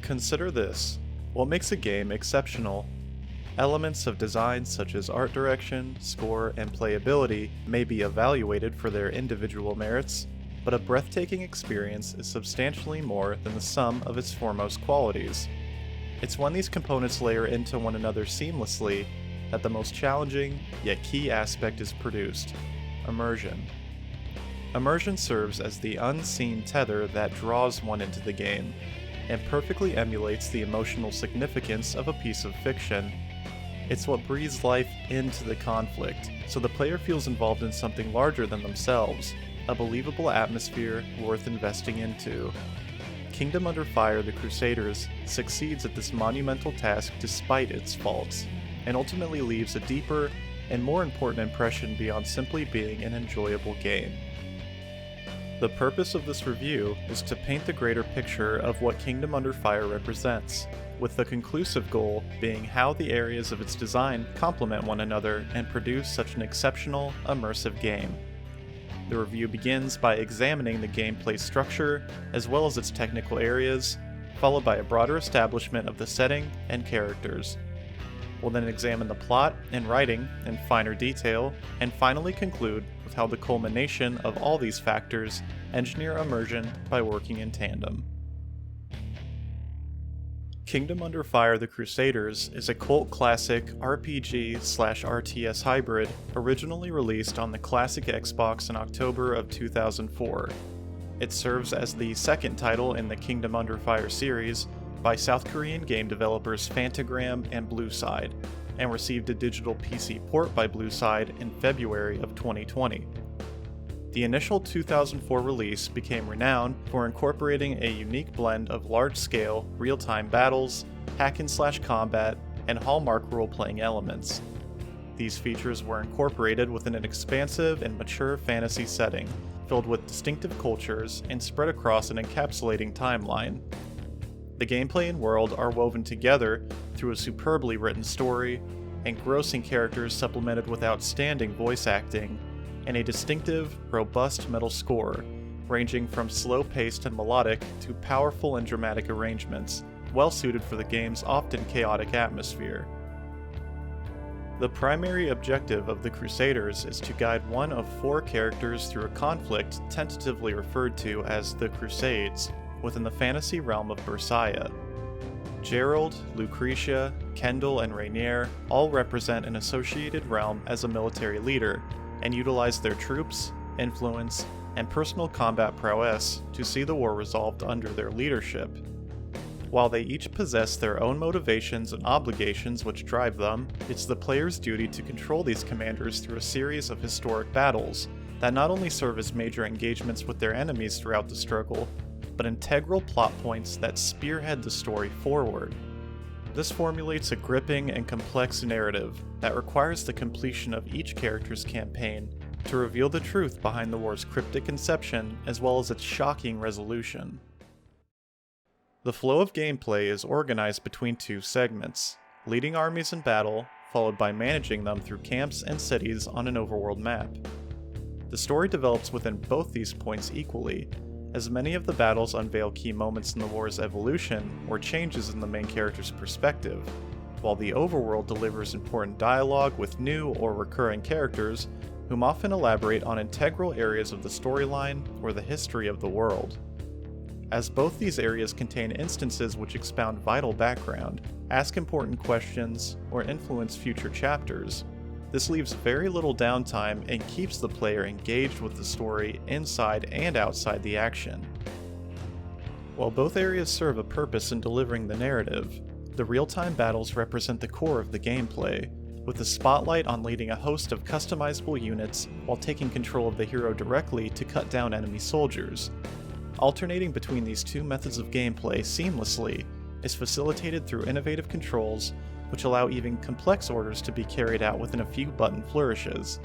Consider this. What makes a game exceptional? Elements of design such as art direction, score, and playability may be evaluated for their individual merits, but a breathtaking experience is substantially more than the sum of its foremost qualities. It's when these components layer into one another seamlessly that the most challenging, yet key aspect is produced: immersion. Immersion serves as the unseen tether that draws one into the game, and perfectly emulates the emotional significance of a piece of fiction. It's what breathes life into the conflict, so the player feels involved in something larger than themselves, a believable atmosphere worth investing into. Kingdom Under Fire The Crusaders succeeds at this monumental task despite its faults, and ultimately leaves a deeper and more important impression beyond simply being an enjoyable game. The purpose of this review is to paint the greater picture of what Kingdom Under Fire represents, with the conclusive goal being how the areas of its design complement one another and produce such an exceptional, immersive game. The review begins by examining the gameplay structure, as well as its technical areas, followed by a broader establishment of the setting and characters. We'll then examine the plot and writing in finer detail, and finally conclude with how the culmination of all these factors engineer immersion by working in tandem. Kingdom Under Fire The Crusaders is a cult classic RPG/RTS hybrid originally released on the classic Xbox in October of 2004. It serves as the second title in the Kingdom Under Fire series by South Korean game developers Fantagram and Blueside, and received a digital PC port by Blueside in February of 2020. The initial 2004 release became renowned for incorporating a unique blend of large-scale, real-time battles, hack-and-slash combat, and hallmark role-playing elements. These features were incorporated within an expansive and mature fantasy setting, filled with distinctive cultures and spread across an encapsulating timeline. The gameplay and world are woven together through a superbly written story, engrossing characters supplemented with outstanding voice acting, and a distinctive, robust metal score, ranging from slow-paced and melodic to powerful and dramatic arrangements, well suited for the game's often chaotic atmosphere. The primary objective of the Crusaders is to guide one of four characters through a conflict tentatively referred to as the Crusades, within the fantasy realm of Berseria. Gerald, Lucretia, Kendall, and Rainier all represent an associated realm as a military leader, and utilize their troops, influence, and personal combat prowess to see the war resolved under their leadership. While they each possess their own motivations and obligations which drive them, it's the player's duty to control these commanders through a series of historic battles that not only serve as major engagements with their enemies throughout the struggle, but integral plot points that spearhead the story forward. This formulates a gripping and complex narrative that requires the completion of each character's campaign to reveal the truth behind the war's cryptic conception as well as its shocking resolution. The flow of gameplay is organized between two segments: leading armies in battle, followed by managing them through camps and cities on an overworld map. The story develops within both these points equally, as many of the battles unveil key moments in the war's evolution or changes in the main character's perspective, while the overworld delivers important dialogue with new or recurring characters whom often elaborate on integral areas of the storyline or the history of the world. As both these areas contain instances which expound vital background, ask important questions, or influence future chapters, this leaves very little downtime and keeps the player engaged with the story inside and outside the action. While both areas serve a purpose in delivering the narrative, the real-time battles represent the core of the gameplay, with the spotlight on leading a host of customizable units while taking control of the hero directly to cut down enemy soldiers. Alternating between these two methods of gameplay seamlessly is facilitated through innovative controls which allow even complex orders to be carried out within a few button flourishes.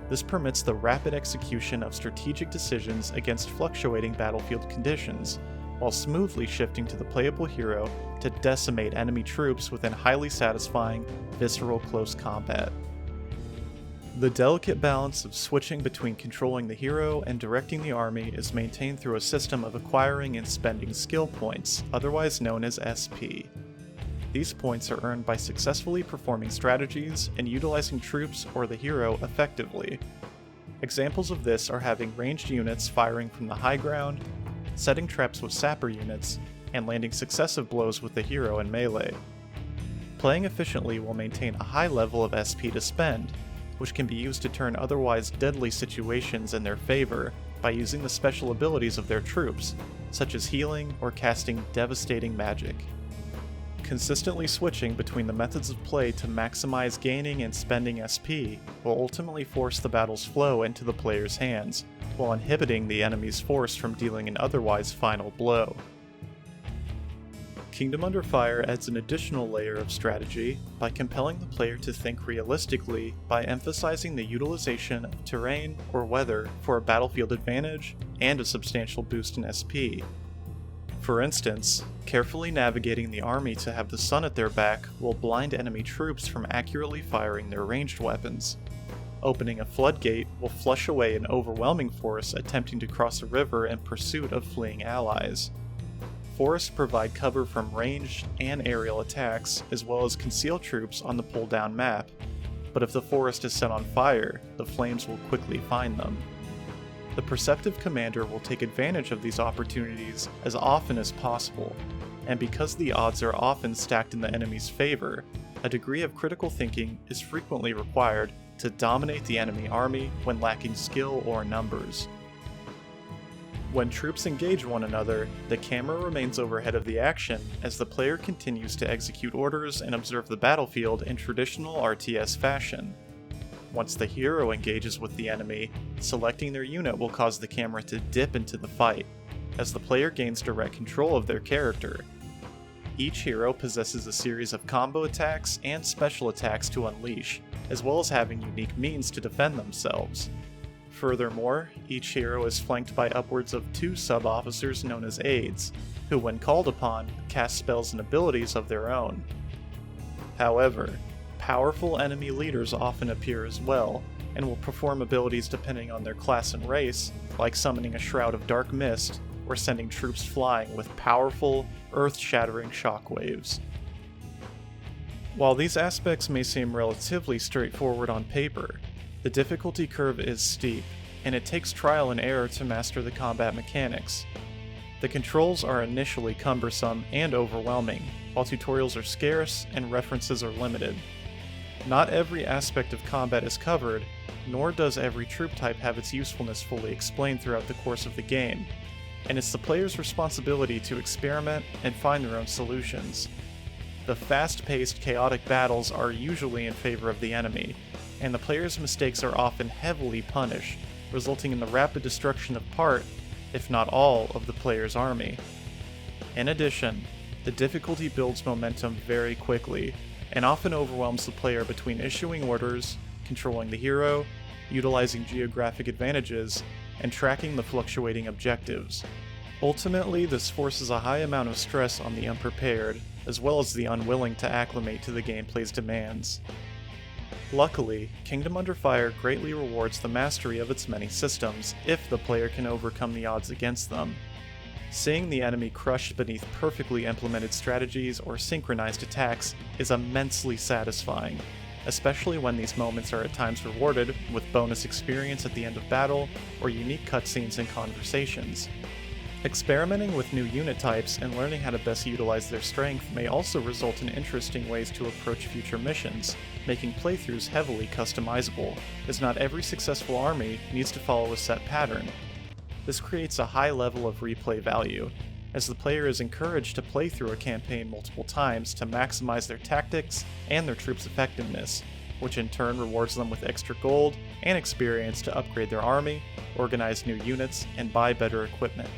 This permits the rapid execution of strategic decisions against fluctuating battlefield conditions, while smoothly shifting to the playable hero to decimate enemy troops within highly satisfying, visceral close combat. The delicate balance of switching between controlling the hero and directing the army is maintained through a system of acquiring and spending skill points, otherwise known as SP. These points are earned by successfully performing strategies and utilizing troops or the hero effectively. Examples of this are having ranged units firing from the high ground, setting traps with sapper units, and landing successive blows with the hero in melee. Playing efficiently will maintain a high level of SP to spend, which can be used to turn otherwise deadly situations in their favor by using the special abilities of their troops, such as healing or casting devastating magic. Consistently switching between the methods of play to maximize gaining and spending SP will ultimately force the battle's flow into the player's hands, while inhibiting the enemy's force from dealing an otherwise final blow. Kingdom Under Fire adds an additional layer of strategy by compelling the player to think realistically by emphasizing the utilization of terrain or weather for a battlefield advantage and a substantial boost in SP. For instance, carefully navigating the army to have the sun at their back will blind enemy troops from accurately firing their ranged weapons. Opening a floodgate will flush away an overwhelming force attempting to cross a river in pursuit of fleeing allies. Forests provide cover from ranged and aerial attacks, as well as conceal troops on the pull-down map, but if the forest is set on fire, the flames will quickly find them. The perceptive commander will take advantage of these opportunities as often as possible, and because the odds are often stacked in the enemy's favor, a degree of critical thinking is frequently required to dominate the enemy army when lacking skill or numbers. When troops engage one another, the camera remains overhead of the action as the player continues to execute orders and observe the battlefield in traditional RTS fashion. Once the hero engages with the enemy, selecting their unit will cause the camera to dip into the fight, as the player gains direct control of their character. Each hero possesses a series of combo attacks and special attacks to unleash, as well as having unique means to defend themselves. Furthermore, each hero is flanked by upwards of 2 sub-officers known as aides, who when called upon, cast spells and abilities of their own. However, powerful enemy leaders often appear as well, and will perform abilities depending on their class and race, like summoning a shroud of dark mist, or sending troops flying with powerful, earth-shattering shockwaves. While these aspects may seem relatively straightforward on paper, the difficulty curve is steep, and it takes trial and error to master the combat mechanics. The controls are initially cumbersome and overwhelming, while tutorials are scarce and references are limited. Not every aspect of combat is covered, nor does every troop type have its usefulness fully explained throughout the course of the game, and it's the player's responsibility to experiment and find their own solutions. The fast-paced, chaotic battles are usually in favor of the enemy, and the player's mistakes are often heavily punished, resulting in the rapid destruction of part, if not all, of the player's army. In addition, the difficulty builds momentum very quickly, and often overwhelms the player between issuing orders, controlling the hero, utilizing geographic advantages, and tracking the fluctuating objectives. Ultimately, this forces a high amount of stress on the unprepared, as well as the unwilling to acclimate to the gameplay's demands. Luckily, Kingdom Under Fire greatly rewards the mastery of its many systems if the player can overcome the odds against them. Seeing the enemy crushed beneath perfectly implemented strategies or synchronized attacks is immensely satisfying, especially when these moments are at times rewarded with bonus experience at the end of battle or unique cutscenes and conversations. Experimenting with new unit types and learning how to best utilize their strength may also result in interesting ways to approach future missions, making playthroughs heavily customizable, as not every successful army needs to follow a set pattern. This creates a high level of replay value, as the player is encouraged to play through a campaign multiple times to maximize their tactics and their troops' effectiveness, which in turn rewards them with extra gold and experience to upgrade their army, organize new units, and buy better equipment.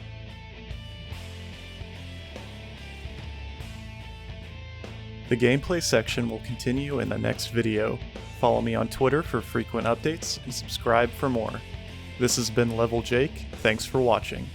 The gameplay section will continue in the next video. Follow me on Twitter for frequent updates and subscribe for more. This has been Level Jake, thanks for watching.